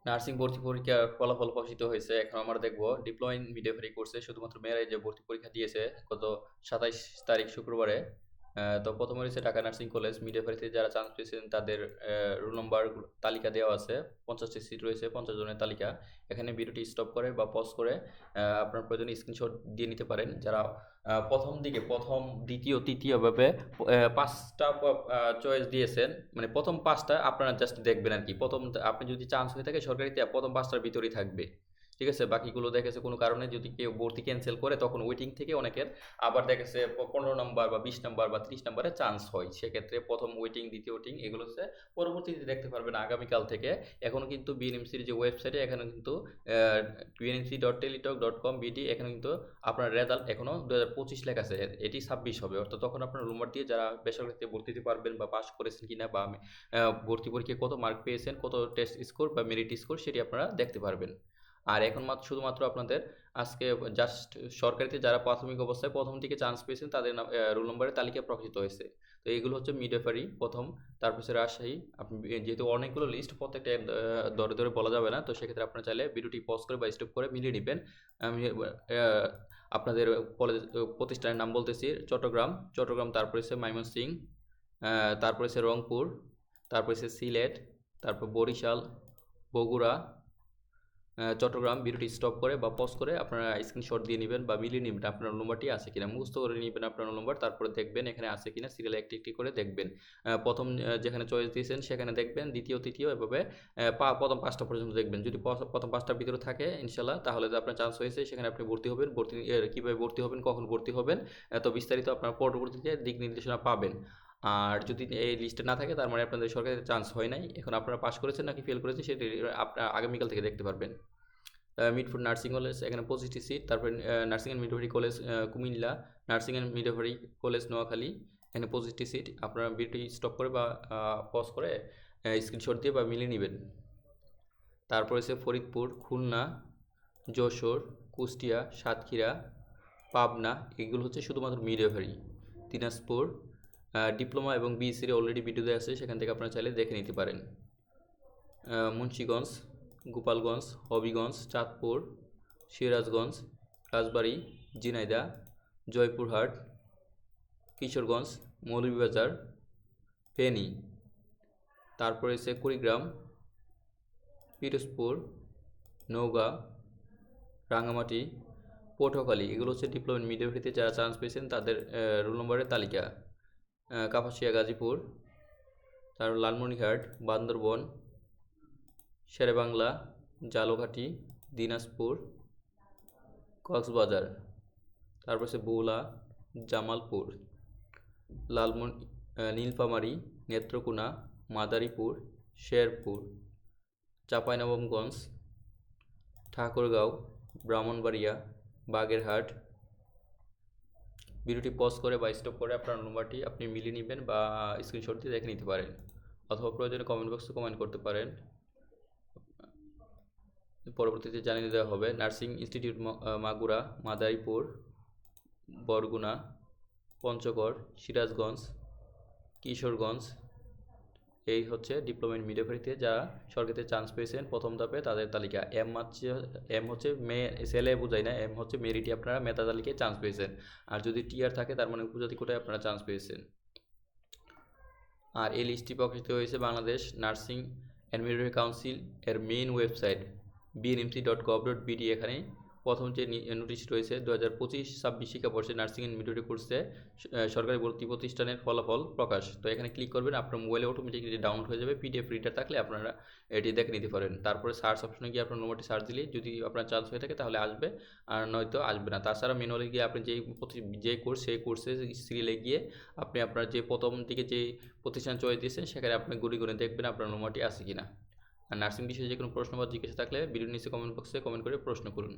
Nursing ভর্তি পরীক্ষার ফলাফল প্রকাশিত হয়েছে। এখন আমরা দেখব ডিপ্লোমা ইন মিডওয়াইফারি কোর্সে শুধুমাত্র মেয়েরাই যে ভর্তি পরীক্ষা দিয়েছে গত ২৭ তারিখ শুক্রবারে। তো প্রথমে রয়েছে ঢাকা নার্সিং কলেজ মিডওয়াইফারিতে যারা চান্স পেয়েছেন তাদের রোল নম্বর তালিকা দেওয়া আছে। ৫০টি সিট রয়েছে, ৫০ জনের তালিকা। এখানে ভিডিওটি স্টপ করে বা পজ করে আপনার প্রয়োজনে স্ক্রিনশট দিয়ে নিতে পারেন। যারা প্রথম দিকে প্রথম, দ্বিতীয়, তৃতীয় ভাবে ৫টা চয়েস দিয়েছেন, মানে প্রথম ৫টা আপনারা জাস্ট দেখবেন আর কি। প্রথম আপনি যদি চান্স হয়ে থাকে সরকারিতে প্রথম ৫টার ভিতরেই থাকবে, ঠিক আছে? বাকিগুলো দেখেছে কোনো কারণে যদি কেউ ভর্তি ক্যান্সেল করে তখন ওয়েটিং থেকে অনেকের আবার দেখেছে ১৫ নম্বর বা ২০ নম্বর বা ৩০ নম্বরে চান্স হয়। সেক্ষেত্রে প্রথম ওয়েটিং, দ্বিতীয় ওয়েটিং এগুলো হচ্ছে পরবর্তীতে দেখতে পারবেন আগামীকাল থেকে। এখনও কিন্তু বিএনএমসির যে ওয়েবসাইটে এখানে কিন্তু bnmc.teletalk.com.bd এখানে কিন্তু আপনার রেজাল্ট এখনও ২০২৫ লেখা আছে, এটি ২৬ হবে। অর্থাৎ তখন আপনার রোল নম্বর দিয়ে যারা বেসরকারিতে ভর্তি দিতে পারবেন বা পাস করেছেন কিনা বা ভর্তি পরীক্ষায় কত মার্ক পেয়েছেন, কত টেস্ট স্কোর বা মেরিট স্কোর সেটি আপনারা দেখতে পারবেন। আর এখন শুধুমাত্র আপনাদের আজকে জাস্ট সরকারিতে যারা প্রাথমিক অবস্থায় প্রথম দিকে চান্স পেয়েছেন তাদের নাম রোল নম্বরের তালিকা প্রকাশিত হয়েছে। তো এইগুলো হচ্ছে মিডওয়াইফারি প্রথম, তারপর হচ্ছে রাজশাহী। আপনি যেহেতু অনেকগুলো লিস্ট প্রত্যেকটা ধরে ধরে বলা যাবে না, তো সেক্ষেত্রে আপনারা চাইলে ভিডিওটি পজ করে বা স্টপ করে মিলিয়ে নেবেন। আমি আপনাদের কলেজ প্রতিষ্ঠানের নাম বলতেছি। চট্টগ্রাম, তারপর হচ্ছে ময়মনসিংহ, তারপর হচ্ছে রংপুর, তারপর হচ্ছে সিলেট, তারপর বরিশাল, বগুড়া, চট্টগ্রাম। ভিডিওটি স্টপ করে বা পজ করে আপনারা স্ক্রিনশট দিয়ে নেবেন বা মিলিয়ে নেবেন আপনার নম্বরটি আছে কিনা, মুখস্থ করে নেবেন আপনার নম্বর। তারপরে দেখবেন এখানে আছে কিনা, সিরিয়ালে একটি একটি করে দেখবেন। প্রথম যেখানে চয়েস দিয়েছেন সেখানে দেখবেন, দ্বিতীয়, তৃতীয় এভাবে প্রথম ৫টা পর্যন্ত দেখবেন। যদি প্রথম ৫টার ভিতরে থাকে ইনশাল্লাহ তাহলে তো আপনার চান্স হয়েছে, সেখানে আপনি ভর্তি হবেন। কীভাবে ভর্তি হবেন, কখন ভর্তি হবেন, তো বিস্তারিত আপনার পরবর্তীতে দিক নির্দেশনা পাবেন। আর যদি এই লিস্টে না থাকে তার মানে আপনাদের সরকারি চান্স হয় নাই। এখন আপনারা পাস করেছেন নাকি ফেল করেছেন সেটি আপনারা আগামীকাল থেকে দেখতে পারবেন। মিটফুড নার্সিং কলেজ এখানে ২৫টি সিট। তারপরে nursing and midwifery college Comilla, nursing and midwifery college Noakhali, এখানে ২৫টি সিট। আপনারা ভিডিওটি স্টপ করে বা পজ করে স্ক্রিনশট দিয়ে বা মিলিয়ে নেবেন। তারপর হচ্ছে ফরিদপুর, খুলনা, যশোর, কুষ্টিয়া, সাতক্ষীরা, পাবনা, এগুলো হচ্ছে শুধুমাত্র মিডওয়াইফারি। দিনাজপুর, ডিপ্লোমা এবং বিএসসির অলরেডি ভিডিও দেওয়া আছে, সেখান থেকে আপনারা চাইলে দেখে নিতে পারেন। মুন্সিগঞ্জ, গোপালগঞ্জ, হবিগঞ্জ, চাঁদপুর, সিরাজগঞ্জ, রাজবাড়ী, ঝিনাইদহ, জয়পুরহাট, কিশোরগঞ্জ, মৌলভীবাজার, ফেনী, তারপরে হচ্ছে কুড়িগ্রাম, পিরোজপুর, নওগাঁ, রাঙামাটি, পটুয়াখালী, এগুলো হচ্ছে ডিপ্লোমা মিডওয়াইফারিতে যারা চান্স পেয়েছেন তাদের রোল নম্বরের তালিকা। কাপাসিয়া, গাজীপুর, তারপর লালমনিরহাট, বান্দরবন, শেরেবাংলা, ঝালকাঠি, দিনাজপুর, কক্সবাজার, তারপর হচ্ছে ভোলা, জামালপুর, নীলফামারী, নেত্রকোনা, মাদারীপুর, শেরপুর, চাঁপাইনবাবগঞ্জ, ঠাকুরগাঁও, ব্রাহ্মণবাড়িয়া, বাগেরহাট। ভিডিওটি পজ করে বা স্টপ করে আপনার নম্বরটি আপনি মিলিয়ে নেবেন বা স্ক্রিনশট দিয়ে দেখে নিতে পারেন, অথবা প্রয়োজনে কমেন্ট বক্সে কমেন্ট করতে পারেন, পরবর্তীতে জানিয়ে দেওয়া হবে। নার্সিং ইনস্টিটিউট মাগুরা, মাদারীপুর, বরগুনা, পঞ্চগড়, সিরাজগঞ্জ, কিশোরগঞ্জ, এই হচ্ছে ডিপ্লোমা ইন মিডওয়াইফারিতে যারা সরকারিতে চান্স পেয়েছেন প্রথম ধাপে তাদের তালিকা। এম হচ্ছে মেয়ে, ছেলে বোঝায় না, এম হচ্ছে মেরিটে আপনারা মেধা তালিকায় চান্স পেয়েছেন। আর যদি টিআর থাকে তার মানে উপজাতি কোটায় আপনারা চান্স পেয়েছেন। আর এই লিস্টটি প্রকাশিত হয়েছে Bangladesh nursing and midwifery council এর মেইন ওয়েবসাইট bnmc.gov.bd। এখানে প্রথম যে নোটিশ রয়েছে 2025-26 শিক্ষাবর্ষে নার্সিং অ্যান্ড মিডওয়াইফারি কোর্সে সরকারি ভর্তি প্রতিষ্ঠানের ফলাফল প্রকাশ। তো এখানে ক্লিক করবেন, আপনার মোবাইলে অটোমেটিকলি ডাউনলোড হয়ে যাবে। পিডিএফ রিডার থাকলে আপনারা এটি দেখে নিতে পারেন। তারপরে সার্চ অপশনে গিয়ে আপনার নম্বরটি সার্চ দিলে যদি আপনার চান্স হয়ে থাকে তাহলে আসবে, আর নয়তো আসবে না। তাছাড়া ম্যানুয়ালি গিয়ে আপনি যে কোর্স সেই কোর্সে সিরিয়ালে গিয়ে আপনি আপনার যে প্রথম দিকে যে প্রতিষ্ঠান চয়েস দিয়েছেন সেখানে আপনি গুনে গুনে দেখবেন আপনার নম্বরটি আছে কিনা। আর নার্সিং বিষয়ে যে কোনো প্রশ্ন বা জিজ্ঞাসা থাকলে ভিডিওর নিচে কমেন্ট বক্সে কমেন্ট করে প্রশ্ন করুন।